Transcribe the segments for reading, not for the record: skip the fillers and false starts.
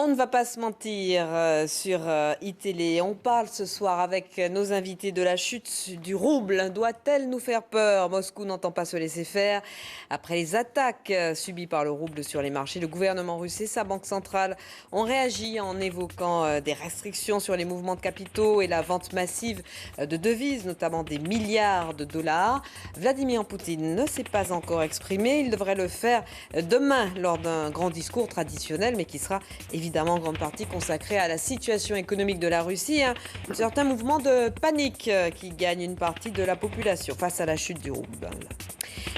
On ne va pas se mentir sur iTélé. On parle ce soir avec nos invités de la chute du rouble. Doit-elle nous faire peur? Moscou n'entend pas se laisser faire. Après les attaques subies par le rouble sur les marchés, le gouvernement russe et sa banque centrale ont réagi en évoquant des restrictions sur les mouvements de capitaux et la vente massive de devises, notamment des milliards de dollars. Vladimir Poutine ne s'est pas encore exprimé. Il devrait le faire demain lors d'un grand discours traditionnel, mais qui sera évidemment en grande partie consacré à la situation économique de la Russie et un certain mouvement de panique qui gagne une partie de la population face à la chute du rouble.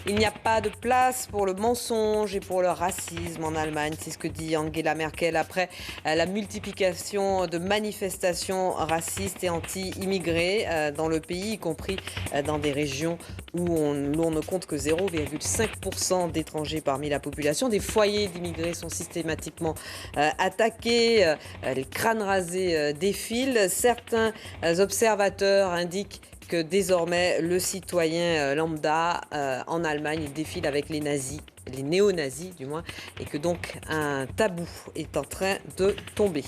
Il n'y a pas de place pour le mensonge et pour le racisme en Allemagne, c'est ce que dit Angela Merkel après la multiplication de manifestations racistes et anti-immigrés dans le pays, y compris dans des régions où l'on ne compte que 0,5% d'étrangers parmi la population. Des foyers d'immigrés sont systématiquement attaqués, les crânes rasés défilent. Certains observateurs indiquent que désormais le citoyen lambda en Allemagne défile avec les nazis, les néo-nazis du moins, et que donc un tabou est en train de tomber.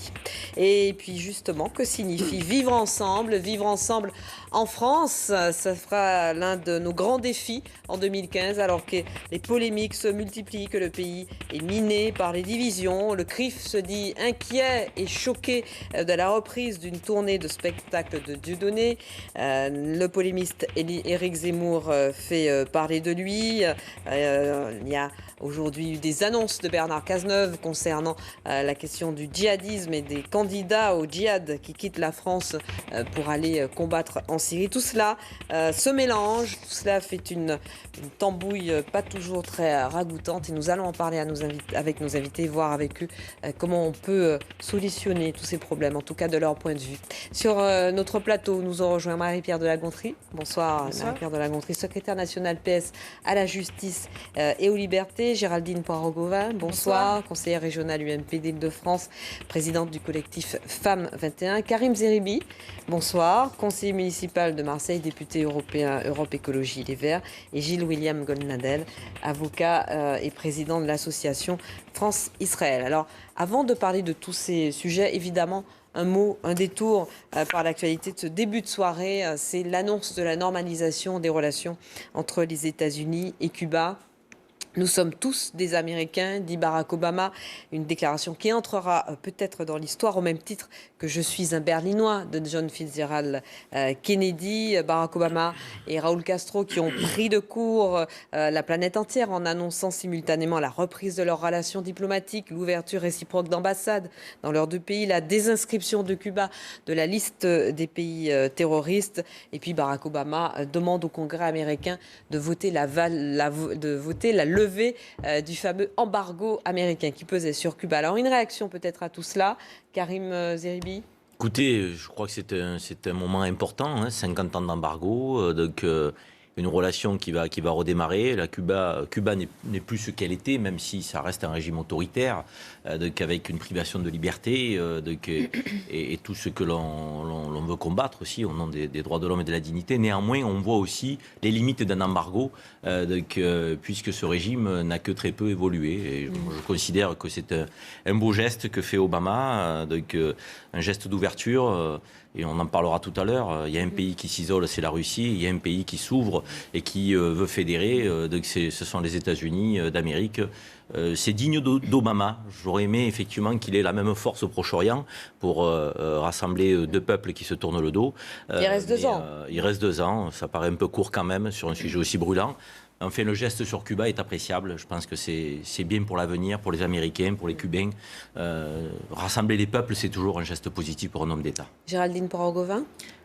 Et puis justement, que signifie vivre ensemble? Vivre ensemble en France, ça sera l'un de nos grands défis en 2015, alors que les polémiques se multiplient, que le pays est miné par les divisions. Le CRIF se dit inquiet et choqué de la reprise d'une tournée de spectacles de Dieudonné. Le polémiste Éric Zemmour fait parler de lui. Il y a aujourd'hui eu des annonces de Bernard Cazeneuve concernant la question du djihadisme et des candidats au djihad qui quittent la France pour aller combattre en Syrie. Tout cela se mélange, tout cela fait une tambouille pas toujours très ragoûtante et nous allons en parler avec nos invités, voir avec eux comment on peut solutionner tous ces problèmes, en tout cas de leur point de vue. Sur notre plateau, nous avons rejoint Marie-Pierre de la Gontrie. Bonsoir. Marie-Pierre de la Gontrie, secrétaire nationale PS à la justice et aux libertés. Géraldine Poirot-Gauvin, bonsoir. Conseillère régionale UMP d'Île-de-France, présidente du collectif Femmes 21. Karim Zeribi, bonsoir. Conseiller municipal de Marseille, député européen Europe Écologie Les Verts. Et Gilles William Goldnadel, avocat et président de l'association France-Israël. Alors, avant de parler de tous ces sujets, évidemment, un détour par l'actualité de ce début de soirée, c'est l'annonce de la normalisation des relations entre les États-Unis et Cuba. Nous sommes tous des Américains, dit Barack Obama, une déclaration qui entrera peut-être dans l'histoire au même titre que je suis un Berlinois de John Fitzgerald Kennedy. Barack Obama et Raúl Castro qui ont pris de court la planète entière en annonçant simultanément la reprise de leurs relations diplomatiques, l'ouverture réciproque d'ambassades dans leurs deux pays, la désinscription de Cuba de la liste des pays terroristes. Et puis Barack Obama demande au Congrès américain de voter la levée du fameux embargo américain qui pesait sur Cuba. Alors une réaction peut-être à tout cela, Karim Zeribi? Écoutez, je crois que c'est un moment important, 50 ans d'embargo, donc une relation qui va redémarrer. Cuba n'est plus ce qu'elle était, même si ça reste un régime autoritaire, donc avec une privation de liberté et tout ce que l'on veut combattre aussi au nom des droits de l'homme et de la dignité. Néanmoins, on voit aussi les limites d'un embargo, puisque ce régime n'a que très peu évolué. Et je considère que c'est un beau geste que fait Obama, un geste d'ouverture. Et on en parlera tout à l'heure. Il y a un pays qui s'isole, c'est la Russie. Il y a un pays qui s'ouvre et qui veut fédérer. Ce sont les États-Unis d'Amérique. C'est digne d'Obama. J'aurais aimé effectivement qu'il ait la même force au Proche-Orient pour rassembler deux peuples qui se tournent le dos. Il reste 2 ans. Il reste 2 ans. Ça paraît un peu court quand même sur un sujet aussi brûlant. Enfin, le geste sur Cuba est appréciable. Je pense que c'est bien pour l'avenir, pour les Américains, pour les Cubains. Rassembler les peuples, c'est toujours un geste positif pour un homme d'État. Géraldine Poirot-Gauvin?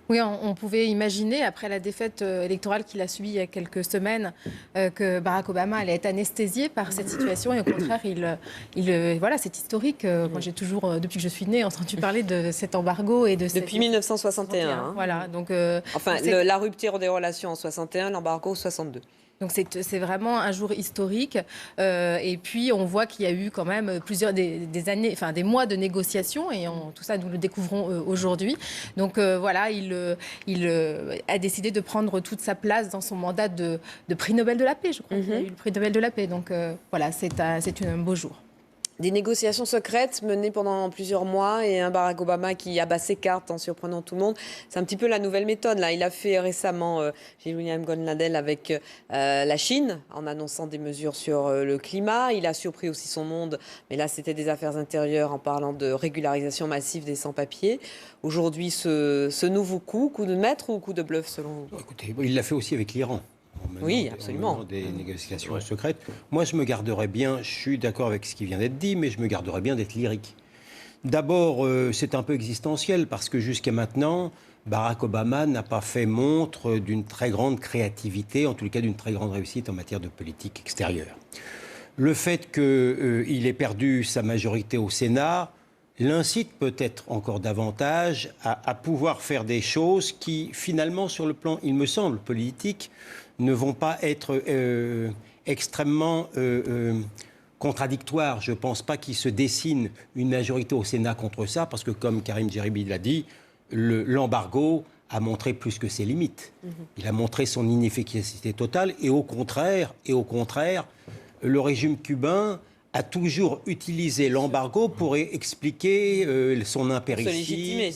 Oui, on pouvait imaginer, après la défaite électorale qu'il a subie il y a quelques semaines, que Barack Obama allait être anesthésié par cette situation. Et au contraire, voilà, c'est historique. Moi, j'ai toujours, depuis que je suis née, entendu parler de cet embargo. Depuis 1961. Voilà, donc, la rupture des relations en 61, l'embargo en 62. Donc c'est vraiment un jour historique. Et puis on voit qu'il y a eu quand même des années, enfin des mois de négociations, et tout ça nous le découvrons aujourd'hui. Donc voilà, il a décidé de prendre toute sa place dans son mandat de prix Nobel de la paix. Je crois qu'il a eu le prix Nobel de la paix. Donc voilà, c'est un beau jour. Des négociations secrètes menées pendant plusieurs mois et un Barack Obama qui abat ses cartes en surprenant tout le monde. C'est un petit peu la nouvelle méthode. Là, il a fait récemment Gilles William Goldnadel avec la Chine en annonçant des mesures sur le climat. Il a surpris aussi son monde, mais là, c'était des affaires intérieures en parlant de régularisation massive des sans-papiers. Aujourd'hui, ce nouveau coup de maître ou coup de bluff selon vous? Écoutez, il l'a fait aussi avec l'Iran. Oui, absolument. En menant des négociations secrètes. Moi, je me garderais bien, je suis d'accord avec ce qui vient d'être dit, mais je me garderais bien d'être lyrique. D'abord, c'est un peu existentiel, parce que jusqu'à maintenant, Barack Obama n'a pas fait montre d'une très grande créativité, en tout cas d'une très grande réussite en matière de politique extérieure. Le fait qu'il ait perdu sa majorité au Sénat l'incite peut-être encore davantage à pouvoir faire des choses qui, finalement, sur le plan, il me semble, politique, ne vont pas être extrêmement contradictoires. Je ne pense pas qu'il se dessine une majorité au Sénat contre ça, parce que, comme Karim Djeribi l'a dit, l'embargo a montré plus que ses limites. Il a montré son inefficacité totale, et au contraire, le régime cubain a toujours utilisé l'embargo pour expliquer son impéritie,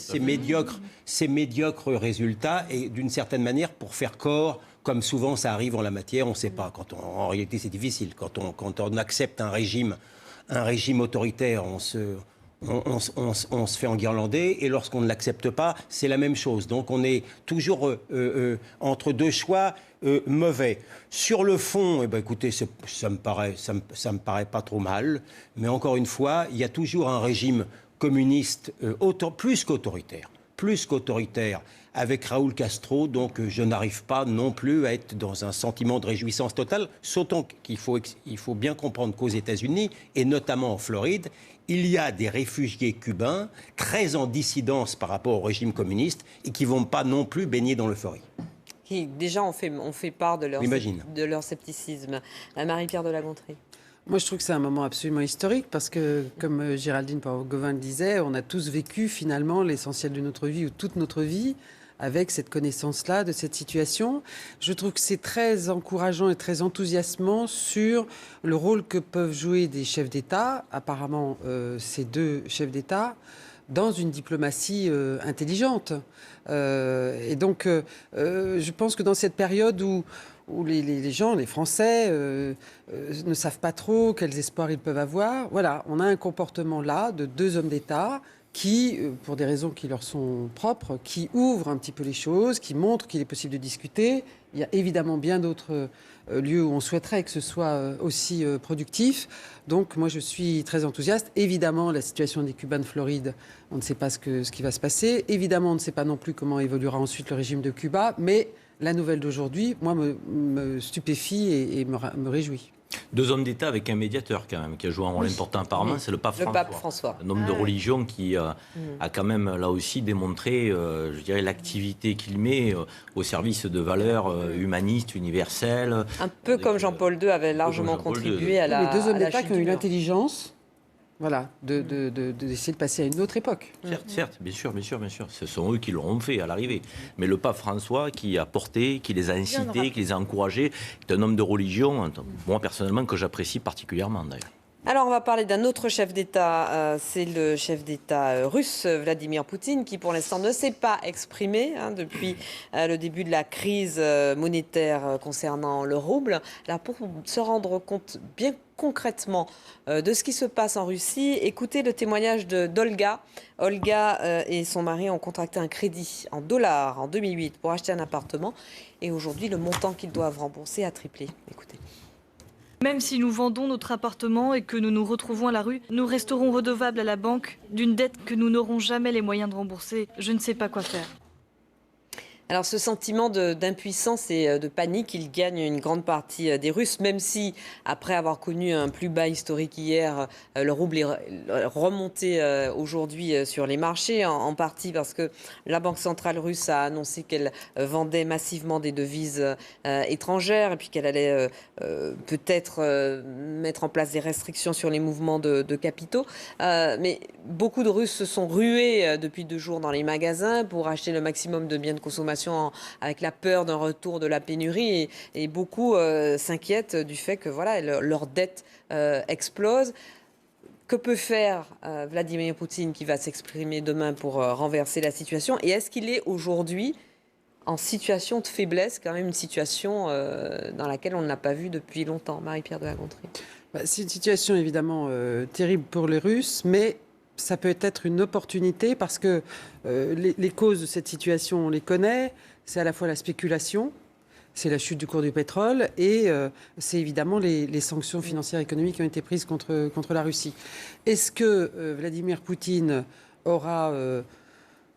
ses médiocres résultats, et d'une certaine manière pour faire corps, comme souvent ça arrive en la matière, on ne sait pas. En réalité, c'est difficile. Quand on accepte un régime autoritaire, on se fait enguirlander, et lorsqu'on ne l'accepte pas, c'est la même chose. Donc on est toujours entre deux choix mauvais. Sur le fond, écoutez, ça me paraît pas trop mal, mais encore une fois, il y a toujours un régime communiste plus qu'autoritaire, avec Raúl Castro, donc je n'arrive pas non plus à être dans un sentiment de réjouissance totale, d'autant qu'il faut bien comprendre qu'aux États-Unis, et notamment en Floride, il y a des réfugiés cubains très en dissidence par rapport au régime communiste et qui ne vont pas non plus baigner dans l'euphorie. Qui déjà ont fait part de leur scepticisme. Marie-Pierre de la Gontrie. Moi, je trouve que c'est un moment absolument historique parce que, comme Géraldine Gauvin le disait, on a tous vécu finalement l'essentiel de notre vie ou toute notre vie avec cette connaissance-là de cette situation. Je trouve que c'est très encourageant et très enthousiasmant sur le rôle que peuvent jouer des chefs d'État, apparemment ces deux chefs d'État, dans une diplomatie intelligente. Et donc, je pense que dans cette période où les gens, les Français, ne savent pas trop quels espoirs ils peuvent avoir, voilà, on a un comportement là de deux hommes d'État qui, pour des raisons qui leur sont propres, qui ouvrent un petit peu les choses, qui montrent qu'il est possible de discuter. Il y a évidemment bien d'autres lieux où on souhaiterait que ce soit aussi productif. Donc moi, je suis très enthousiaste. Évidemment, la situation des Cubains de Floride, on ne sait pas ce qui va se passer. Évidemment, on ne sait pas non plus comment évoluera ensuite le régime de Cuba. Mais la nouvelle d'aujourd'hui, moi, me stupéfie et me réjouit. Deux hommes d'État avec un médiateur quand même, qui a joué un rôle important apparemment, c'est le pape François. Un homme de religion qui a quand même là aussi démontré, je dirais, l'activité qu'il met au service de valeurs humanistes, universelles. Un peu comme Jean-Paul II avait largement contribué à la Les deux hommes d'État qui ont eu Mur. l'intelligence, voilà, d'essayer de passer à une autre époque. Certes, bien sûr. Ce sont eux qui l'auront fait à l'arrivée. Mais le pape François qui a porté, qui les a incités, qui les a encouragés, est un homme de religion, moi personnellement, que j'apprécie particulièrement d'ailleurs. Alors, on va parler d'un autre chef d'État. C'est le chef d'État russe, Vladimir Poutine, qui pour l'instant ne s'est pas exprimé depuis le début de la crise monétaire concernant le rouble. Alors, pour se rendre compte bien concrètement de ce qui se passe en Russie, écoutez le témoignage d'Olga. Olga et son mari ont contracté un crédit en dollars en 2008 pour acheter un appartement. Et aujourd'hui, le montant qu'ils doivent rembourser a triplé. Écoutez. Même si nous vendons notre appartement et que nous nous retrouvons à la rue, nous resterons redevables à la banque d'une dette que nous n'aurons jamais les moyens de rembourser. Je ne sais pas quoi faire. Alors ce sentiment d'impuissance et de panique, il gagne une grande partie des Russes, même si après avoir connu un plus bas historique hier, le rouble est remonté aujourd'hui sur les marchés, en partie parce que la Banque centrale russe a annoncé qu'elle vendait massivement des devises étrangères et puis qu'elle allait peut-être mettre en place des restrictions sur les mouvements de capitaux. Mais beaucoup de Russes se sont rués depuis 2 jours dans les magasins pour acheter le maximum de biens de consommation avec la peur d'un retour de la pénurie et beaucoup s'inquiètent du fait que voilà, leur dette explose. Que peut faire Vladimir Poutine qui va s'exprimer demain pour renverser la situation? Et est-ce qu'il est aujourd'hui en situation de faiblesse, quand même une situation dans laquelle on n'a pas vu depuis longtemps? Marie-Pierre de La Gontrie. C'est une situation évidemment terrible pour les Russes, mais ça peut être une opportunité parce que les causes de cette situation, on les connaît. C'est à la fois la spéculation, c'est la chute du cours du pétrole et c'est évidemment les sanctions financières et économiques qui ont été prises contre la Russie. Est-ce que Vladimir Poutine aura,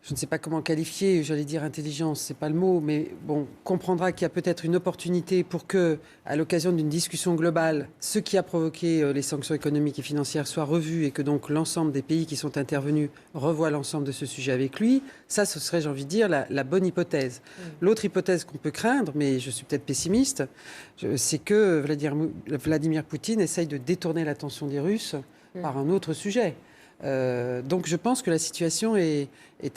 je ne sais pas comment qualifier, j'allais dire intelligence, c'est pas le mot, mais bon, comprendra qu'il y a peut-être une opportunité pour que, à l'occasion d'une discussion globale, ce qui a provoqué les sanctions économiques et financières soit revu et que donc l'ensemble des pays qui sont intervenus revoient l'ensemble de ce sujet avec lui. Ça, ce serait, j'ai envie de dire, la bonne hypothèse. L'autre hypothèse qu'on peut craindre, mais je suis peut-être pessimiste, c'est que Vladimir Poutine essaye de détourner l'attention des Russes par un autre sujet. Donc je pense que la situation est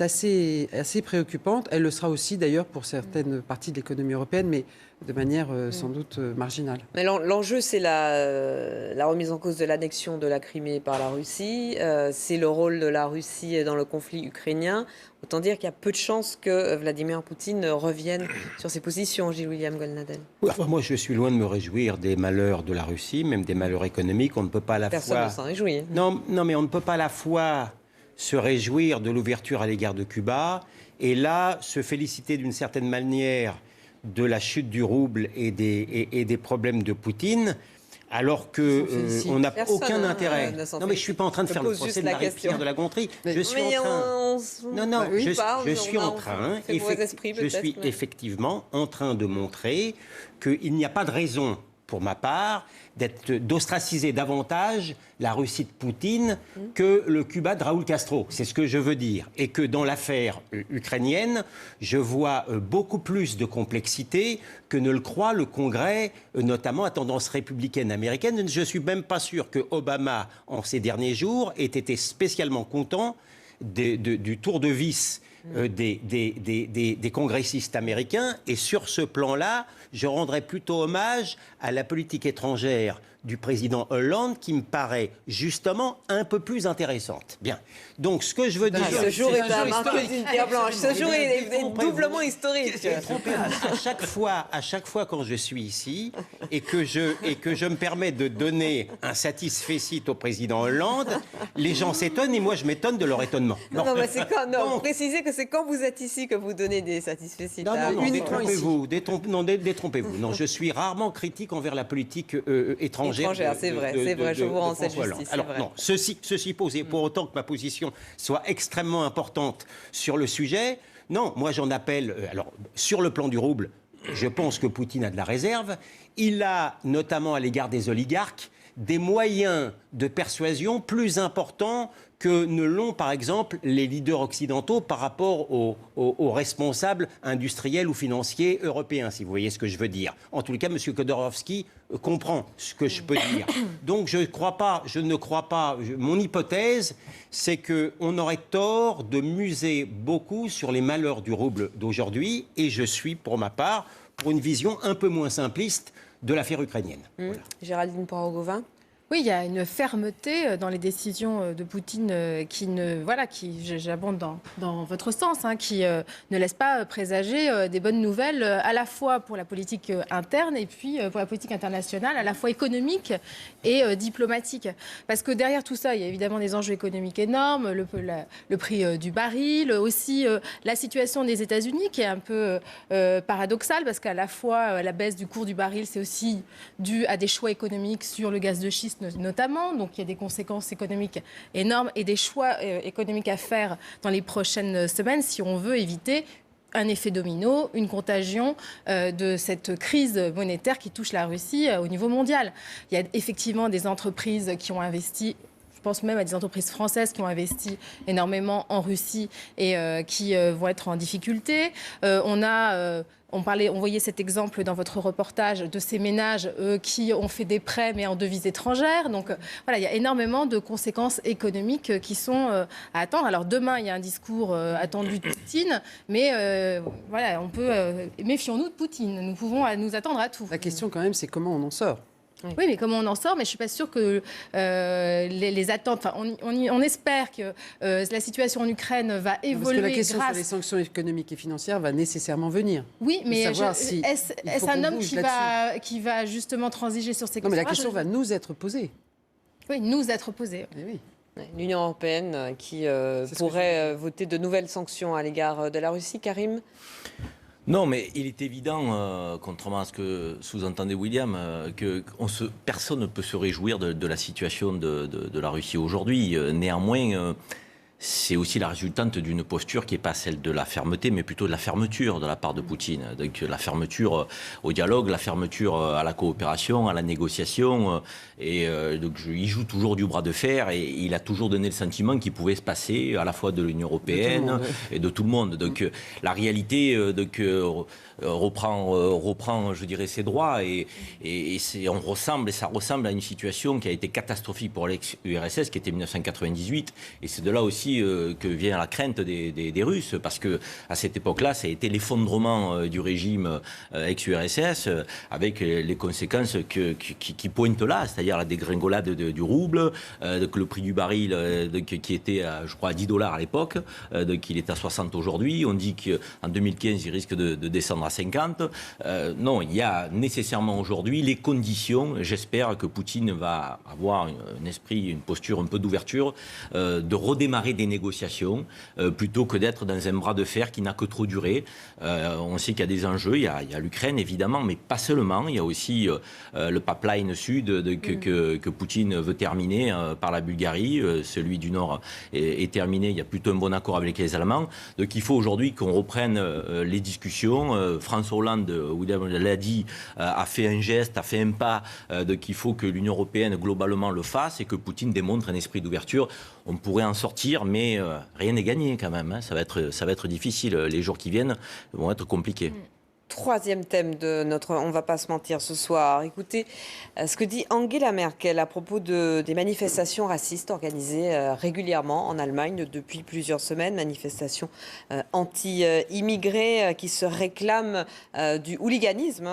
assez préoccupante. Elle le sera aussi d'ailleurs pour certaines parties de l'économie européenne, mais de manière sans doute marginale. Mais l'enjeu, c'est la remise en cause de l'annexion de la Crimée par la Russie. C'est le rôle de la Russie dans le conflit ukrainien. Autant dire qu'il y a peu de chances que Vladimir Poutine revienne sur ses positions, Gilles-William Goldnadel. Oui, enfin, moi, je suis loin de me réjouir des malheurs de la Russie, même des malheurs économiques. On ne peut pas à la Personne fois... ne s'en réjouit. Non, mais on ne peut pas à la fois se réjouir de l'ouverture à l'égard de Cuba et là, se féliciter d'une certaine manière de la chute du rouble et des problèmes de Poutine, alors que on n'a aucun intérêt. Non, mais je suis pas en train de faire le procès de Marie-Pierre de La Gontrie. Je suis effectivement en train de montrer qu'il n'y a pas de raison, pour ma part, d'ostraciser davantage la Russie de Poutine que le Cuba de Raúl Castro. C'est ce que je veux dire. Et que dans l'affaire ukrainienne, je vois beaucoup plus de complexité que ne le croit le Congrès, notamment à tendance républicaine américaine. Je ne suis même pas sûr que Obama, en ces derniers jours, ait été spécialement content du tour de vis des congressistes américains. Et sur ce plan-là, je rendrais plutôt hommage à la politique étrangère du président Hollande qui me paraît justement un peu plus intéressante. Bien. Donc ce que je veux dire... Ce jour est un marqueur d'une pierre blanche. Ce jour est doublement historique. À chaque fois quand je suis ici et que je me permets de donner un satisfecit au président Hollande, les gens s'étonnent et moi je m'étonne de leur étonnement. Non, mais c'est quand... Non, précisez que c'est quand vous êtes ici que vous donnez des satisfecits. Non, détrompez-vous. Non, je suis rarement critique envers la politique étrangère. C'est vrai, je vous rends cette justice. Alors, non, ceci posé, pour autant que ma position soit extrêmement importante sur le sujet, non, moi j'en appelle... alors, sur le plan du rouble, je pense que Poutine a de la réserve. Il a, notamment à l'égard des oligarques, des moyens de persuasion plus importants que ne l'ont, par exemple, les leaders occidentaux par rapport aux responsables industriels ou financiers européens, si vous voyez ce que je veux dire. En tout cas, M. Khodorkovsky comprend ce que je peux dire. Donc, je ne crois pas... Mon hypothèse, c'est qu'on aurait tort de muser beaucoup sur les malheurs du rouble d'aujourd'hui, et je suis, pour ma part, pour une vision un peu moins simpliste de l'affaire ukrainienne. Voilà. Géraldine Poirot-Gauvin. Oui, il y a une fermeté dans les décisions de Poutine j'abonde dans votre sens, qui ne laisse pas présager des bonnes nouvelles à la fois pour la politique interne et puis pour la politique internationale, à la fois économique et diplomatique. Parce que derrière tout ça, il y a évidemment des enjeux économiques énormes, le prix du baril, aussi la situation des États-Unis qui est un peu paradoxale parce qu'à la fois la baisse du cours du baril, c'est aussi dû à des choix économiques sur le gaz de schiste notamment, donc il y a des conséquences économiques énormes et des choix économiques à faire dans les prochaines semaines si on veut éviter un effet domino, une contagion de cette crise monétaire qui touche la Russie au niveau mondial. Il y a effectivement des entreprises qui ont investi. Je pense même à des entreprises françaises qui ont investi énormément en Russie et qui vont être en difficulté. On voyait cet exemple dans votre reportage de ces ménages qui ont fait des prêts mais en devises étrangères. Donc voilà, il y a énormément de conséquences économiques qui sont à attendre. Alors demain, il y a un discours attendu de Poutine, mais méfions-nous de Poutine. Nous pouvons nous attendre à tout. La question quand même, c'est comment on en sort. Oui, mais comment on en sort? Mais je ne suis pas sûre que les attentes... Enfin, on espère que la situation en Ukraine va évoluer parce que la question grâce... sur les sanctions économiques et financières va nécessairement venir. Oui, mais est-ce un homme qui va justement transiger sur ces questions? Non, mais la question va nous être posée. Oui, nous être posée. Eh oui. L'Union européenne qui pourrait voter de nouvelles sanctions à l'égard de la Russie, Karim? Non, mais il est évident, contrairement à ce que sous-entendait William, que personne ne peut se réjouir de la situation de la Russie aujourd'hui. Néanmoins, c'est aussi la résultante d'une posture qui n'est pas celle de la fermeté, mais plutôt de la fermeture de la part de Poutine. Donc la fermeture au dialogue, la fermeture à la coopération, à la négociation. Donc il joue toujours du bras de fer et il a toujours donné le sentiment qu'il pouvait se passer à la fois de l'Union européenne et de tout le monde. Donc la réalité reprend, je dirais, ses droits et ça ressemble à une situation qui a été catastrophique pour l'ex-URSS, qui était 1998. Et c'est de là aussi que vient la crainte des Russes, parce que à cette époque-là, ça a été l'effondrement du régime ex-URSS, avec les conséquences qui pointent là, c'est-à-dire la dégringolade du rouble, que le prix du baril qui était, je crois, à $10 à l'époque, qu'il est à 60 aujourd'hui. On dit qu'en 2015, il risque de descendre à 50. Non, il y a nécessairement aujourd'hui les conditions. J'espère que Poutine va avoir un esprit, une posture un peu d'ouverture, de redémarrer des négociations plutôt que d'être dans un bras de fer qui n'a que trop duré. On sait qu'il y a des enjeux, il y a l'Ukraine évidemment, mais pas seulement. Il y a aussi le pipeline sud que Poutine veut terminer par la Bulgarie. Celui du Nord est terminé, il y a plutôt un bon accord avec les Allemands. Donc il faut aujourd'hui qu'on reprenne les discussions. François Hollande, William l'a dit, a fait un geste, a fait un pas. Donc il faut que l'Union européenne globalement le fasse et que Poutine démontre un esprit d'ouverture. On pourrait en sortir, mais rien n'est gagné quand même. Ça va être difficile. Les jours qui viennent vont être compliqués. Troisième thème de notre On va pas se mentir ce soir. Écoutez ce que dit Angela Merkel à propos des manifestations racistes organisées régulièrement en Allemagne depuis plusieurs semaines. Manifestations anti-immigrés qui se réclament du hooliganisme.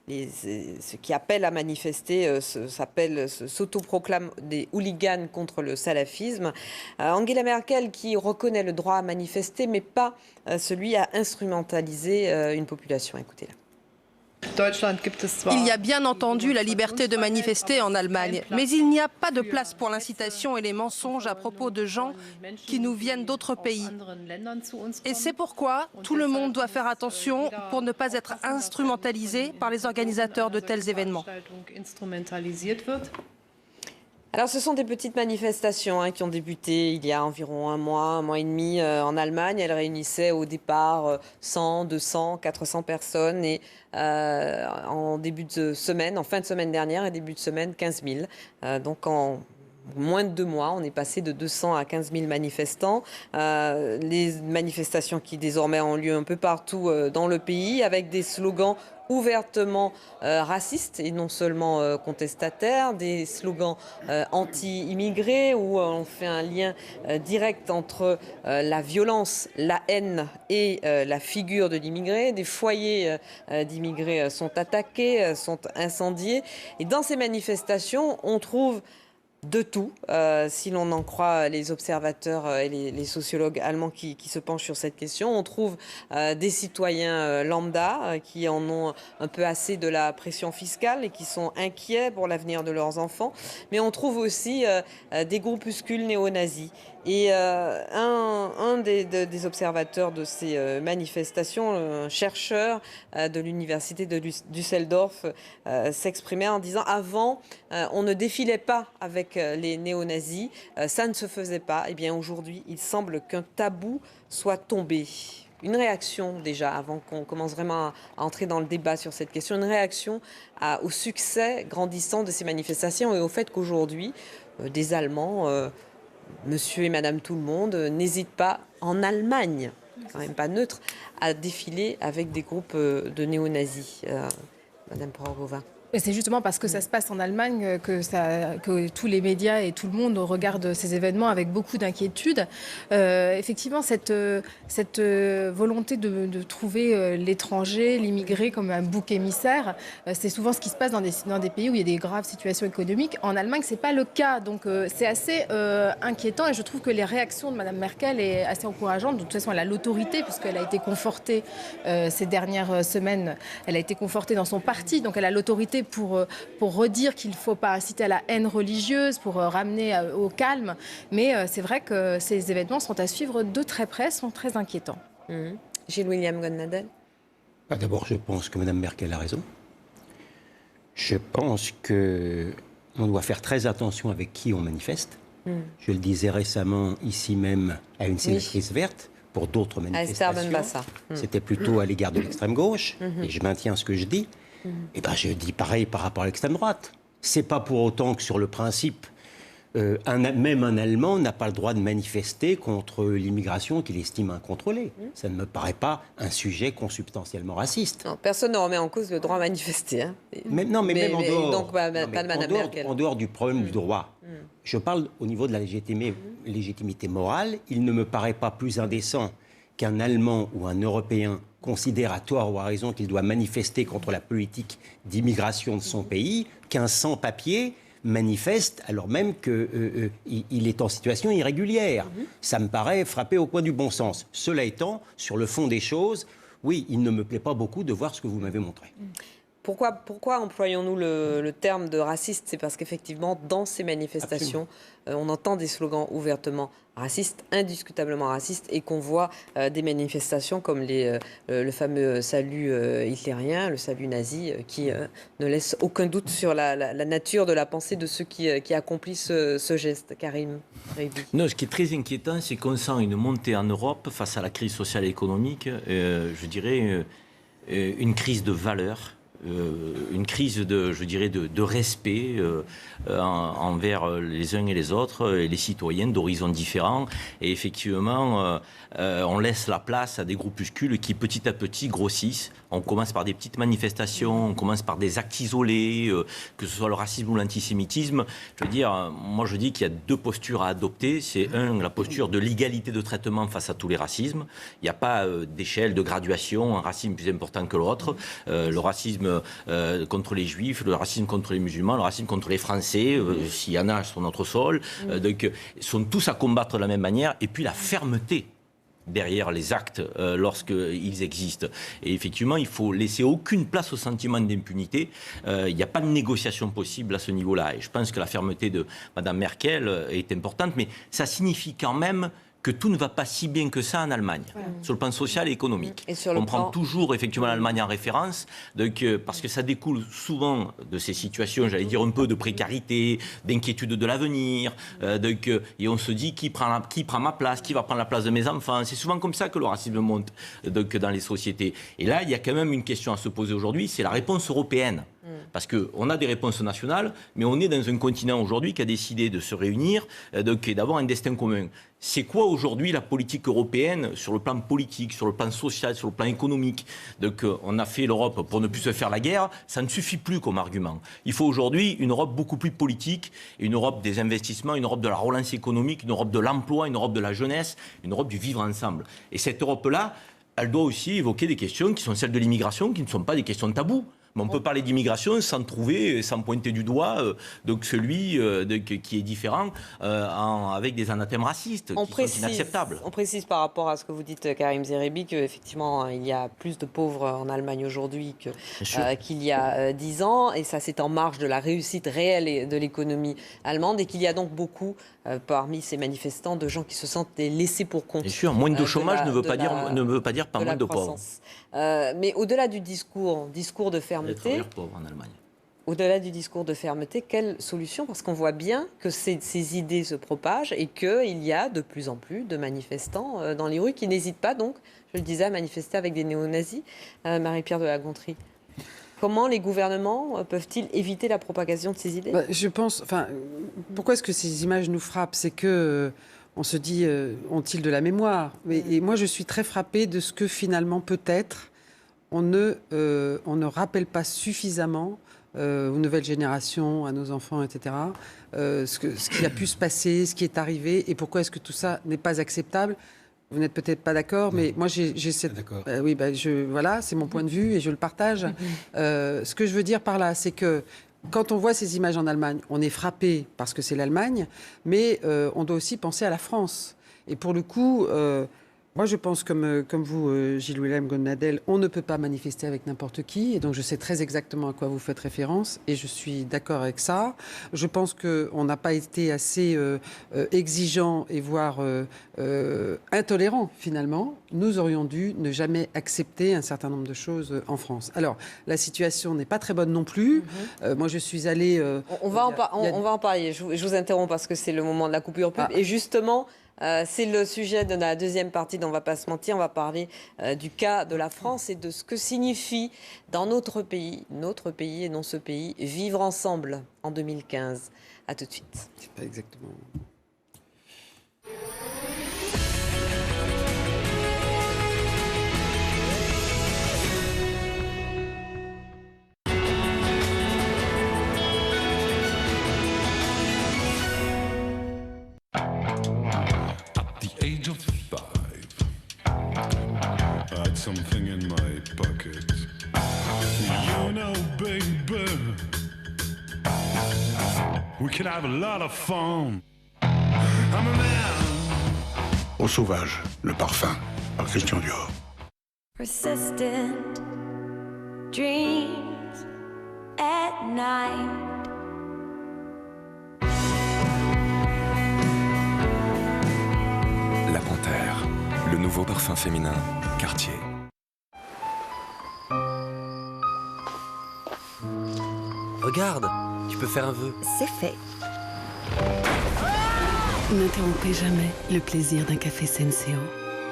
Ceux qui appellent à manifester s'autoproclament des hooligans contre le salafisme. Angela Merkel qui reconnaît le droit à manifester, mais pas celui à instrumentaliser une population. Écoutez-la. Il y a bien entendu la liberté de manifester en Allemagne, mais il n'y a pas de place pour l'incitation et les mensonges à propos de gens qui nous viennent d'autres pays. Et c'est pourquoi tout le monde doit faire attention pour ne pas être instrumentalisé par les organisateurs de tels événements. Alors ce sont des petites manifestations qui ont débuté il y a environ un mois et demi en Allemagne. Elles réunissaient au départ 100, 200, 400 personnes et en début de semaine, en fin de semaine dernière et début de semaine, 15 000. Donc en moins de 2 mois, on est passé de 200 à 15 000 manifestants. Les manifestations qui désormais ont lieu un peu partout dans le pays avec des slogans ouvertement racistes et non seulement contestataires, des slogans anti-immigrés où on fait un lien direct entre la violence, la haine et la figure de l'immigré. Des foyers d'immigrés sont attaqués, sont incendiés. Et dans ces manifestations, on trouve de tout, si l'on en croit les observateurs et les sociologues allemands qui se penchent sur cette question. On trouve des citoyens lambda qui en ont un peu assez de la pression fiscale et qui sont inquiets pour l'avenir de leurs enfants. Mais on trouve aussi des groupuscules néo-nazis. Et un des observateurs de ces manifestations, un chercheur de l'université de Düsseldorf, s'exprimait en disant « Avant, on ne défilait pas avec les néo-nazis, ça ne se faisait pas. Et bien aujourd'hui, il semble qu'un tabou soit tombé. » Une réaction déjà, avant qu'on commence vraiment à entrer dans le débat sur cette question, une réaction au succès grandissant de ces manifestations et au fait qu'aujourd'hui, des Allemands... Monsieur et Madame tout le monde n'hésitent pas en Allemagne, quand même pas neutre, à défiler avec des groupes de néo-nazis. Madame Prohorova. Et c'est justement parce que ça se passe en Allemagne que tous les médias et tout le monde regardent ces événements avec beaucoup d'inquiétude. Effectivement, cette volonté de trouver l'étranger, l'immigré comme un bouc émissaire, c'est souvent ce qui se passe dans des pays où il y a des graves situations économiques. En Allemagne, c'est pas le cas. Donc c'est assez inquiétant et je trouve que les réactions de Mme Merkel est assez encourageante. De toute façon, elle a l'autorité puisqu'elle a été confortée ces dernières semaines. Elle a été confortée dans son parti, donc elle a l'autorité pour redire qu'il ne faut pas inciter à la haine religieuse, pour ramener au calme. Mais c'est vrai que ces événements sont à suivre de très près, sont très inquiétants. Gilles William Godnadel. D'abord, je pense que Mme Merkel a raison. Je pense qu'on doit faire très attention avec qui on manifeste. Je le disais récemment ici même à une sénatrice verte. Pour d'autres manifestations, c'était plutôt à l'égard de l'extrême gauche, et je maintiens ce que je dis. Et ben je dis pareil par rapport à l'extrême droite. C'est pas pour autant que sur le principe, même un Allemand n'a pas le droit de manifester contre l'immigration qu'il estime incontrôlée. Ça ne me paraît pas un sujet consubstantiellement raciste. Non, personne ne remet en cause le droit à manifester. Hein. Même en dehors. Donc pas de Mme Merkel. En dehors du problème du droit. Je parle au niveau de la légitimité morale. Il ne me paraît pas plus indécent qu'un Allemand ou un Européen considère à tort ou à raison qu'il doit manifester contre la politique d'immigration de son pays, qu'un sans-papier manifeste alors même qu'il est en situation irrégulière. Ça me paraît frapper au coin du bon sens. Cela étant, sur le fond des choses, oui, il ne me plaît pas beaucoup de voir ce que vous m'avez montré. Pourquoi employons-nous le terme de raciste? C'est parce qu'effectivement, dans ces manifestations, on entend des slogans ouvertement racistes, indiscutablement racistes, et qu'on voit des manifestations comme le fameux salut hitlérien, le salut nazi, qui ne laisse aucun doute sur la nature de la pensée de ceux qui accomplissent ce geste. Karim Ribi. Non, ce qui est très inquiétant, c'est qu'on sent une montée en Europe face à la crise sociale et économique, je dirais une crise de valeurs. Une crise de respect envers les uns et les autres, et les citoyens d'horizons différents. Et effectivement, on laisse la place à des groupuscules qui petit à petit grossissent. On commence par des petites manifestations, on commence par des actes isolés, que ce soit le racisme ou l'antisémitisme. Je veux dire, moi je dis qu'il y a deux postures à adopter. C'est la posture de l'égalité de traitement face à tous les racismes. Il n'y a pas d'échelle, de graduation, un racisme plus important que l'autre. Le racisme contre les juifs, le racisme contre les musulmans, le racisme contre les Français, s'il y en a sur notre sol. Donc, ils sont tous à combattre de la même manière. Et puis la fermeté derrière les actes lorsqu'ils existent. Et effectivement, il faut laisser aucune place au sentiment d'impunité. Il n'y a pas de négociation possible à ce niveau-là. Et je pense que la fermeté de Mme Merkel est importante, mais ça signifie quand même que tout ne va pas si bien que ça en Allemagne, sur le plan social et économique. On prend toujours effectivement l'Allemagne en référence, donc, parce que ça découle souvent de ces situations, j'allais dire un peu de précarité, d'inquiétude de l'avenir, et on se dit qui prend ma place, qui va prendre la place de mes enfants. C'est souvent comme ça que le racisme monte dans les sociétés. Et là, il y a quand même une question à se poser aujourd'hui, c'est la réponse européenne. Parce qu'on a des réponses nationales, mais on est dans un continent aujourd'hui qui a décidé de se réunir et d'avoir un destin commun. C'est quoi aujourd'hui la politique européenne sur le plan politique, sur le plan social, sur le plan économique? Donc on a fait l'Europe pour ne plus se faire la guerre, ça ne suffit plus comme argument. Il faut aujourd'hui une Europe beaucoup plus politique, une Europe des investissements, une Europe de la relance économique, une Europe de l'emploi, une Europe de la jeunesse, une Europe du vivre ensemble. Et cette Europe-là, elle doit aussi évoquer des questions qui sont celles de l'immigration, qui ne sont pas des questions taboues. Mais on peut parler d'immigration sans pointer du doigt donc celui qui est différent avec des anathèmes racistes qui sont inacceptables. On précise par rapport à ce que vous dites, Karim Zeribi, qu'effectivement, il y a plus de pauvres en Allemagne aujourd'hui qu'il y a 10 ans. Et ça, c'est en marge de la réussite réelle de l'économie allemande. Et qu'il y a donc beaucoup, parmi ces manifestants, de gens qui se sentent laissés pour compte. Bien sûr, moins de chômage ne veut pas dire pas moins de pauvres. Mais au-delà du discours de fermeté, au-delà du discours de fermeté, quelle solution? Parce qu'on voit bien que ces idées se propagent et qu'il y a de plus en plus de manifestants dans les rues qui n'hésitent pas, donc, je le disais, à manifester avec des néo-nazis. Marie-Pierre de la Gontrie. Comment les gouvernements peuvent-ils éviter la propagation de ces idées? Je pense, pourquoi est-ce que ces images nous frappent? C'est que on se dit, ont-ils de la mémoire? Et moi, je suis très frappée de ce que finalement, peut-être, on ne rappelle pas suffisamment aux nouvelles générations, à nos enfants, etc., ce qui a pu se passer, ce qui est arrivé, et pourquoi est-ce que tout ça n'est pas acceptable. Vous n'êtes peut-être pas d'accord, mais moi j'ai cette... D'accord. oui, voilà, c'est mon point de vue et je le partage. Ce que je veux dire par là, c'est que quand on voit ces images en Allemagne, on est frappé parce que c'est l'Allemagne, mais on doit aussi penser à la France. Et pour le coup, moi je pense comme vous, Gilles-William Gonadel, on ne peut pas manifester avec n'importe qui. Et donc je sais très exactement à quoi vous faites référence et je suis d'accord avec ça. Je pense qu'on n'a pas été assez exigeant et voire intolérant finalement. Nous aurions dû ne jamais accepter un certain nombre de choses en France. Alors, la situation n'est pas très bonne non plus. Moi, je suis allée... On va en parler. Je vous interromps parce que c'est le moment de la coupure pub. Et justement, c'est le sujet de la deuxième partie dont on ne va pas se mentir. On va parler du cas de la France et de ce que signifie dans notre pays et non ce pays, vivre ensemble en 2015. À tout de suite. C'est pas exactement... Something in my pocket. You know, baby, we can have a lot of fun. I'm a man. Au sauvage, le parfum, par Christian Dior. Persistent dreams at night. La Panthère, le nouveau parfum féminin Cartier. Regarde, tu peux faire un vœu. C'est fait. N'interrompez jamais le plaisir d'un café Senseo.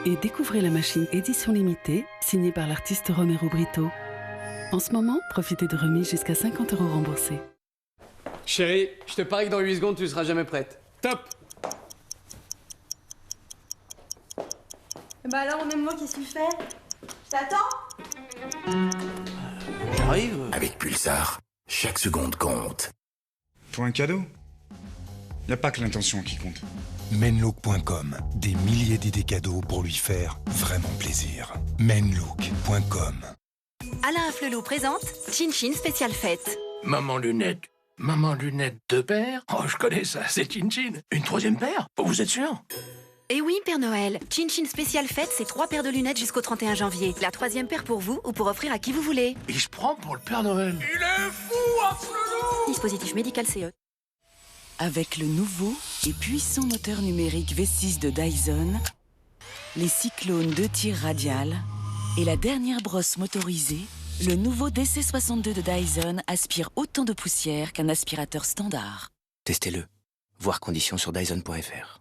Et découvrez la machine édition limitée, signée par l'artiste Romero Brito. En ce moment, profitez de remises jusqu'à 50 € remboursés. Chérie, je te parie que dans 8 secondes, tu seras jamais prête. Top! Bah alors, même moi, qu'est-ce que tu fais? Je t'attends? J'arrive. Avec Pulsar, chaque seconde compte. Pour un cadeau, y a pas que l'intention qui compte. Menlook.com, des milliers d'idées cadeaux pour lui faire vraiment plaisir. Menlook.com. Alain Flelou présente Chin Chin spéciale fête. Maman lunette deux paires. Oh, je connais ça, c'est Chin Chin. Une troisième paire? Vous êtes sûr? Et oui, Père Noël, Chin Chin spéciale fête, c'est 3 paires de lunettes jusqu'au 31 janvier. La 3e paire pour vous ou pour offrir à qui vous voulez. Il se prend pour le Père Noël. Il est fou, un Flelou! Dispositif médical CE. Avec le nouveau et puissant moteur numérique V6 de Dyson, les cyclones 2 tirs radiales et la dernière brosse motorisée, le nouveau DC62 de Dyson aspire autant de poussière qu'un aspirateur standard. Testez-le. Voir conditions sur Dyson.fr.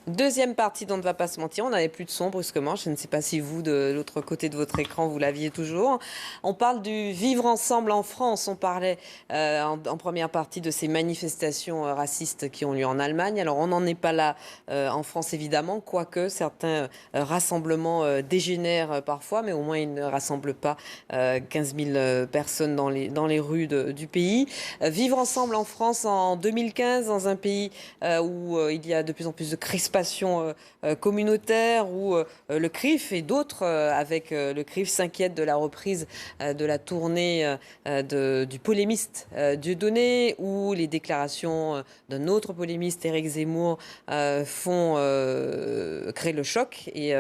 Deuxième partie dont on ne va pas se mentir, on n'avait plus de son brusquement. Je ne sais pas si vous, de l'autre côté de votre écran, vous l'aviez toujours. On parle du vivre ensemble en France. On parlait en première partie de ces manifestations racistes qui ont lieu en Allemagne. Alors on n'en est pas là en France évidemment, quoique certains rassemblements dégénèrent parfois, mais au moins ils ne rassemblent pas 15 000 personnes dans les rues du pays. Vivre ensemble en France en 2015, dans un pays où il y a de plus en plus de crispation communautaire, où le CRIF et d'autres, avec le CRIF, s'inquiètent de la reprise de la tournée du polémiste Dieudonné, où les déclarations d'un autre polémiste, Éric Zemmour, font créer le choc et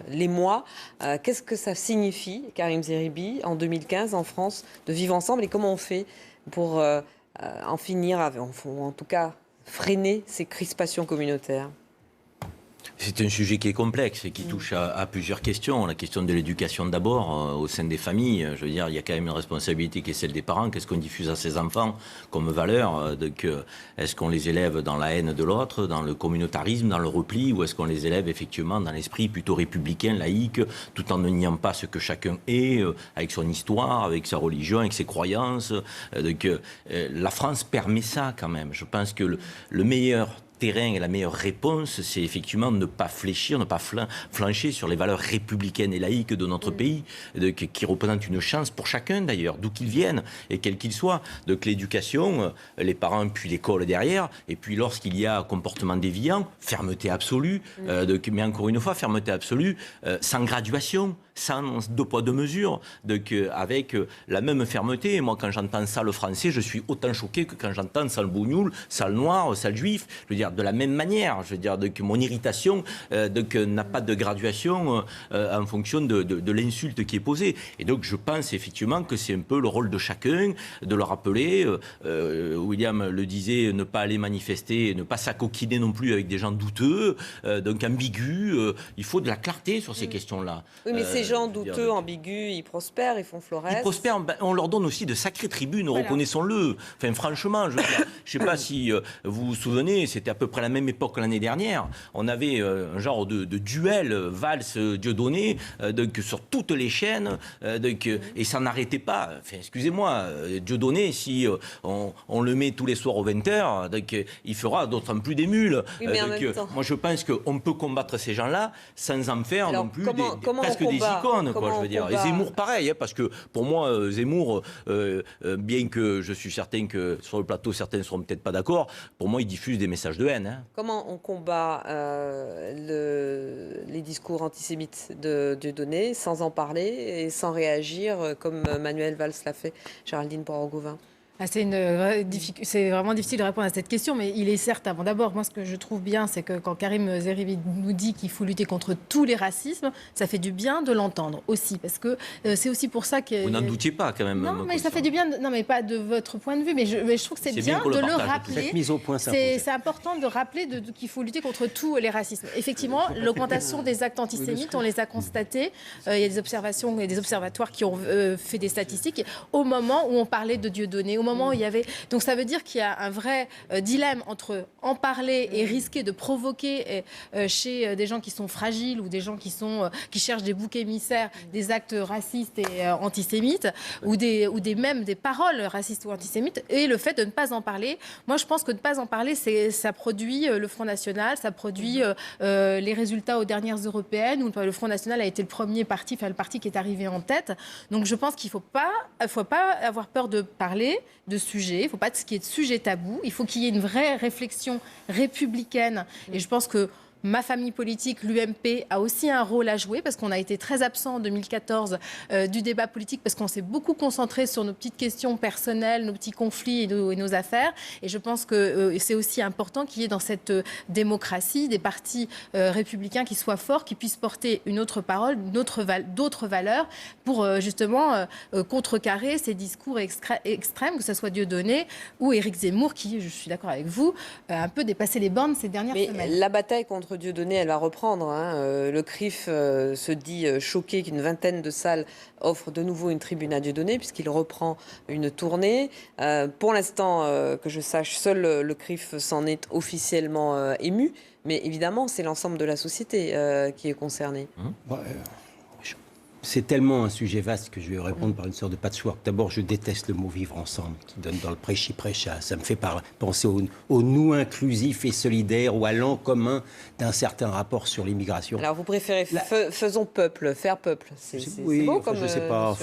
l'émoi. Qu'est-ce que ça signifie, Karim Zeribi, en 2015 en France, de vivre ensemble, et comment on fait pour en finir avec, en tout cas freiner ces crispations communautaires? C'est un sujet qui est complexe et qui touche à plusieurs questions. La question de l'éducation d'abord, au sein des familles. Je veux dire, il y a quand même une responsabilité qui est celle des parents. Qu'est-ce qu'on diffuse à ses enfants comme valeur? Est-ce qu'on les élève dans la haine de l'autre, dans le communautarisme, dans le repli, ou est-ce qu'on les élève effectivement dans l'esprit plutôt républicain, laïque, tout en ne niant pas ce que chacun est, avec son histoire, avec sa religion, avec ses croyances. La France permet ça quand même. Je pense que le meilleur terrain et la meilleure réponse, c'est effectivement ne pas fléchir, ne pas flancher sur les valeurs républicaines et laïques de notre pays, qui représentent une chance pour chacun d'ailleurs, d'où qu'il vienne et quel qu'il soit. Donc l'éducation, les parents puis l'école derrière, et puis lorsqu'il y a un comportement déviant, fermeté absolue, mais encore une fois, fermeté absolue, sans graduation, sans deux poids deux mesures, avec la même fermeté. Et moi, quand j'entends ça le français, je suis autant choqué que quand j'entends ça le bougnoul, ça le noir, ça le juif. Je veux dire, de la même manière, je veux dire, que mon irritation n'a pas de graduation en fonction de l'insulte qui est posée. Et donc, je pense effectivement que c'est un peu le rôle de chacun de le rappeler. William le disait, ne pas aller manifester, ne pas s'acoquiner non plus avec des gens douteux, donc ambigus. Il faut de la clarté sur ces questions-là. Oui, mais ces gens douteux, ambigus, ils prospèrent, ils font florès. Ils prospèrent, on leur donne aussi de sacrées tribunes, reconnaissons-le. Enfin, franchement, je ne sais pas si vous vous souvenez, c'était à peu près la même époque l'année dernière. On avait un genre de duel Valls-Dieudonné sur toutes les chaînes, et ça n'arrêtait pas. Enfin, excusez-moi, Dieudonné, si on le met tous les soirs aux 20h, il fera d'autant plus des mules. Oui, moi, je pense qu'on peut combattre ces gens-là sans en faire non plus presque des icônes, quoi, je veux dire. Et Zemmour, pareil, parce que pour moi, Zemmour, bien que je suis certain que sur le plateau, certains ne seront peut-être pas d'accord, pour moi, il diffuse des messages de haine. Hein. Comment on combat les discours antisémites de Dieudonné sans en parler et sans réagir comme Manuel Valls l'a fait, Géraldine Poirot-Gauvin? C'est vraiment difficile de répondre à cette question, mais il est certain. Bon, d'abord, moi, ce que je trouve bien, c'est que quand Karim Zeribi nous dit qu'il faut lutter contre tous les racismes, ça fait du bien de l'entendre aussi, parce que c'est aussi pour ça que... Vous n'en doutiez pas, quand même. Non, mais ça fait du bien, non, mais pas de votre point de vue, mais je trouve que c'est bien de le rappeler. Cette mise au point, c'est important de rappeler qu'il faut lutter contre tous les racismes. Effectivement, l'augmentation des actes antisémites, on les a constatés. Il y a des observations et des observatoires qui ont fait des statistiques au moment où on parlait de Dieudonné, moment où il y avait... Donc ça veut dire qu'il y a un vrai dilemme entre en parler et risquer de provoquer chez des gens qui sont fragiles ou des gens qui cherchent des boucs émissaires, des actes racistes et antisémites ou même des paroles racistes ou antisémites, et le fait de ne pas en parler. Moi, je pense que ne pas en parler, ça produit le Front National, ça produit les résultats aux dernières européennes où le Front National a été le premier parti, le parti qui est arrivé en tête. Donc je pense qu'il ne faut pas avoir peur de parler de sujets, il ne faut pas qu'il y ait de sujets tabous, il faut qu'il y ait une vraie réflexion républicaine. Et je pense que ma famille politique, l'UMP, a aussi un rôle à jouer parce qu'on a été très absent en 2014 du débat politique parce qu'on s'est beaucoup concentré sur nos petites questions personnelles, nos petits conflits et nos affaires. Et je pense que c'est aussi important qu'il y ait dans cette démocratie des partis républicains qui soient forts, qui puissent porter une autre parole, d'autres valeurs pour justement contrecarrer ces discours extrêmes, que ce soit Dieudonné ou Éric Zemmour qui, je suis d'accord avec vous, a un peu dépassé les bornes ces dernières semaines. La bataille contre Dieudonné, elle va reprendre. Le CRIF se dit choqué qu'une vingtaine de salles offrent de nouveau une tribune à Dieudonné puisqu'il reprend une tournée. Pour l'instant, que je sache, seul le CRIF s'en est officiellement ému. Mais évidemment, c'est l'ensemble de la société qui est concernée. C'est tellement un sujet vaste que je vais répondre par une sorte de patchwork. D'abord, je déteste le mot « vivre ensemble » qui donne dans le prêchi-prêcha. Ça me fait penser au nous inclusif et solidaire ou à l'en commun d'un certain rapport sur l'immigration. Alors, vous préférez faisons peuple, faire peuple. C'est beau comme... je ne sais pas,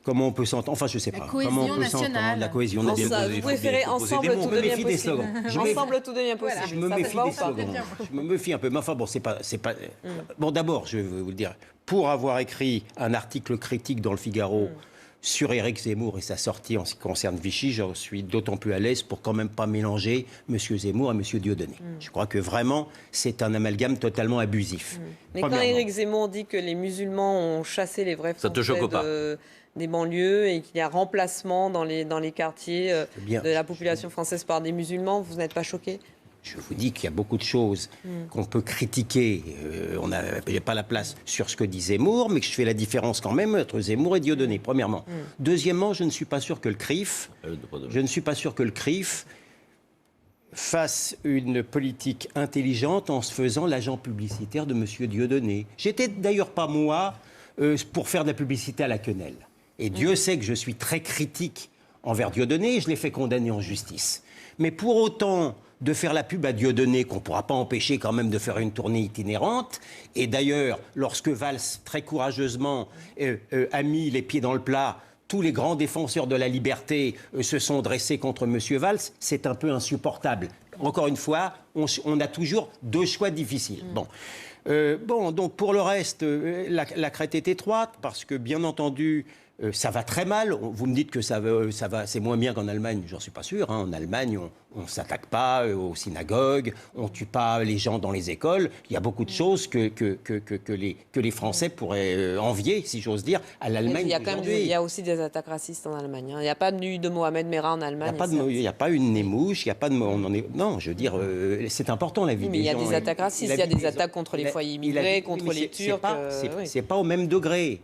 comment on peut s'entendre? Enfin, je ne sais pas. Comment on peut s'entendre? La cohésion nationale. Vous préférez ensemble, tout devient possible. Ensemble, tout devient possible. Je me méfie des slogans. Je me méfie un peu. Mais enfin, bon, c'est pas... Bon, d'abord, je vais vous le dire, pour avoir écrit un article critique dans le Figaro sur Éric Zemmour et sa sortie en ce qui concerne Vichy, je suis d'autant plus à l'aise pour quand même pas mélanger M. Zemmour et M. Dieudonné. Je crois que vraiment, c'est un amalgame totalement abusif. Mais quand Éric Zemmour dit que les musulmans ont chassé les vrais Français des banlieues et qu'il y a remplacement dans les quartiers de la population française par des musulmans, vous n'êtes pas choqué? Je vous dis qu'il y a beaucoup de choses qu'on peut critiquer. On n'a pas la place sur ce que dit Zemmour, mais que je fais la différence quand même entre Zemmour et Dieudonné, premièrement. Deuxièmement, je ne suis pas sûr que le CRIF fasse une politique intelligente en se faisant l'agent publicitaire de M. Dieudonné. J'étais d'ailleurs pas moi pour faire de la publicité à la quenelle. Et Dieu sait que je suis très critique envers Dieudonné et je l'ai fait condamner en justice. Mais pour autant de faire la pub à Dieudonné, qu'on ne pourra pas empêcher quand même de faire une tournée itinérante. Et d'ailleurs, lorsque Valls, très courageusement, a mis les pieds dans le plat, tous les grands défenseurs de la liberté se sont dressés contre M. Valls, c'est un peu insupportable. Encore une fois, on a toujours deux choix difficiles. Bon, donc pour le reste, la crête est étroite, parce que, bien entendu, ça va très mal. Vous me dites que ça va, c'est moins bien qu'en Allemagne, j'en suis pas sûr. En Allemagne, on ne s'attaque pas aux synagogues, on ne tue pas les gens dans les écoles. Il y a beaucoup de choses que les Français pourraient envier, si j'ose dire, à l'Allemagne. Il y a aussi des attaques racistes en Allemagne. Il n'y a pas eu de Mohamed Merah en Allemagne. Il n'y a pas une némouche, il n'y a pas de... Non, je veux dire, c'est important la vie des gens. Mais il y a des attaques racistes, il y a des attaques contre les foyers immigrés, contre les Turcs. C'est pas au même degré.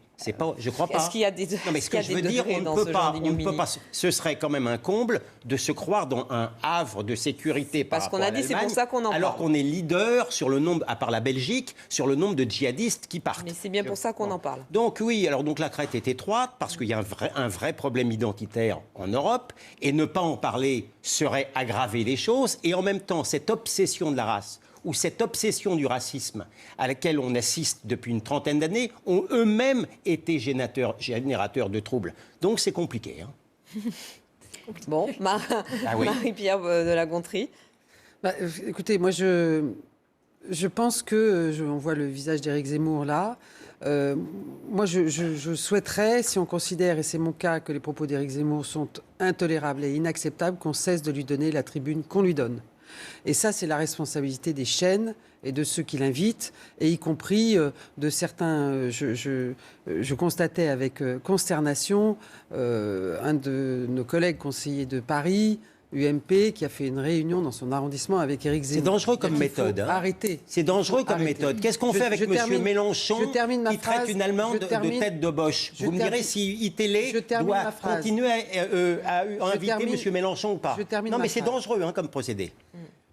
Je crois pas. Est-ce qu'il y a des Non, mais ce que je veux dire, on ne peut pas. Ce serait quand même un comble de se croire dans un havre de sécurité par rapport à l'Allemagne. Parce qu'on a dit, c'est pour ça qu'on en parle. Alors qu'on est leader sur le nombre, à part la Belgique, sur le nombre de djihadistes qui partent. Mais c'est bien pour ça qu'on en parle. Donc oui, donc la crête est étroite parce qu'il y a un vrai problème identitaire en Europe et ne pas en parler serait aggraver les choses. Et en même temps, cette obsession de la race ou cette obsession du racisme à laquelle on assiste depuis une trentaine d'années ont eux-mêmes été générateurs de troubles. Donc c'est compliqué. Bon, Marie-Pierre de la Gontrie. Écoutez, moi je pense que, on voit le visage d'Éric Zemmour là, moi je souhaiterais, si on considère, et c'est mon cas, que les propos d'Éric Zemmour sont intolérables et inacceptables, qu'on cesse de lui donner la tribune qu'on lui donne. Et ça, c'est la responsabilité des chaînes et de ceux qui l'invitent, et y compris de certains... Je constatais avec consternation un de nos collègues conseillers de Paris, UMP, qui a fait une réunion dans son arrondissement avec Éric Zemmour. C'est dangereux comme méthode. Arrêtez. C'est dangereux comme méthode. Qu'est-ce qu'on fait avec M. Mélenchon qui traite une Allemande de tête de Bosch? Vous me direz si ITélé doit continuer à inviter M. Mélenchon ou pas. Non, mais c'est dangereux comme procédé.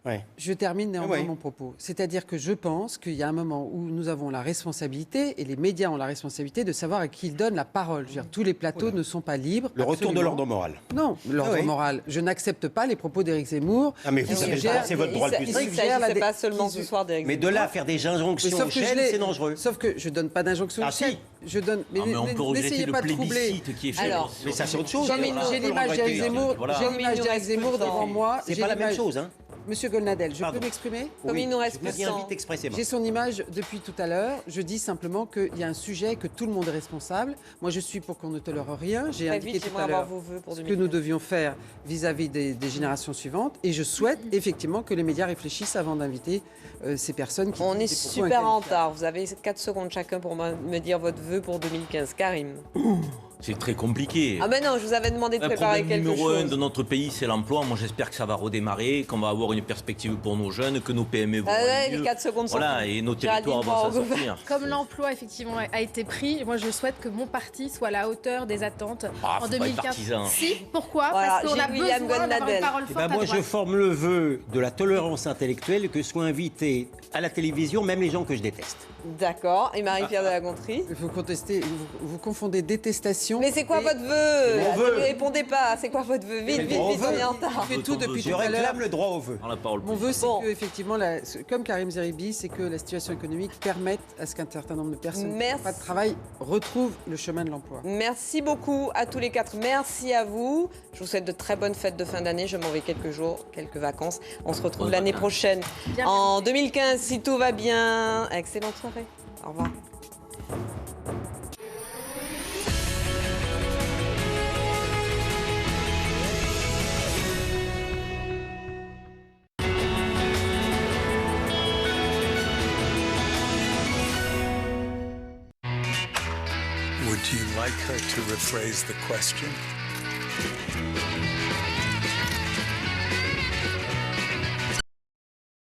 Ouais. Je termine néanmoins mon propos. C'est-à-dire que je pense qu'il y a un moment où nous avons la responsabilité, et les médias ont la responsabilité, de savoir à qui ils donnent la parole. Je veux dire, tous les plateaux ne sont pas libres. Le retour de l'ordre moral. Non, l'ordre moral. Je n'accepte pas les propos d'Éric Zemmour. Ah, mais vous savez, c'est votre droit le plus strict. C'est pas seulement ce soir d'Éric Zemmour. Mais de là à faire des injonctions aux chaînes, c'est dangereux. Sauf que je ne donne pas d'injonctions aux chaînes. Je donne. Mais on peut regretter le plébiscite qui est fait. Mais ça, c'est autre chose. J'ai l'image d'Éric Zemmour devant moi. C'est pas la même chose, hein. Monsieur Golnadel, je peux m'exprimer? Comme il nous reste plus de temps. J'ai son image depuis tout à l'heure. Je dis simplement qu'il y a un sujet, que tout le monde est responsable. Moi, je suis pour qu'on ne tolère rien. J'ai indiqué tout à l'heure ce que nous devions faire vis-à-vis des générations suivantes. Et je souhaite effectivement que les médias réfléchissent avant d'inviter ces personnes qui... On est super en retard. Vous avez 4 secondes chacun pour me dire votre vœu pour 2015. Karim. C'est très compliqué. Ah mais non, je vous avais demandé de préparer quelque chose. Le problème numéro 1 de notre pays, c'est l'emploi. Moi, j'espère que ça va redémarrer, qu'on va avoir une perspective pour nos jeunes, que nos PME vont les 4 secondes sont et nos territoires vont s'en sortir. Comme l'emploi, effectivement, a été pris, moi, je souhaite que mon parti soit à la hauteur des attentes en 2015. Si, pourquoi? Parce qu'on a besoin d'avoir une parole forte à droite. Moi, je forme le vœu de la tolérance intellectuelle, que soient invités à la télévision même les gens que je déteste. D'accord. Et Marie-Pierre de la Gontrie? Vous confondez détestation. Mais c'est quoi votre vœu? Ne répondez pas. C'est quoi votre vœu? Vite, on est en retard. Je fais tout depuis tout à l'heure. Je réclame le droit au vœu. Mon vœu, c'est que, effectivement, comme Karim Zeribi, c'est que la situation économique permette à ce qu'un certain nombre de personnes qui n'ont pas de travail retrouvent le chemin de l'emploi. Merci beaucoup à tous les 4. Merci à vous. Je vous souhaite de très bonnes fêtes de fin d'année. Je m'en vais quelques jours, quelques vacances. On se retrouve l'année prochaine, en 2015, si tout va bien. Excellente soirée. Au revoir. Would you like her to rephrase the question?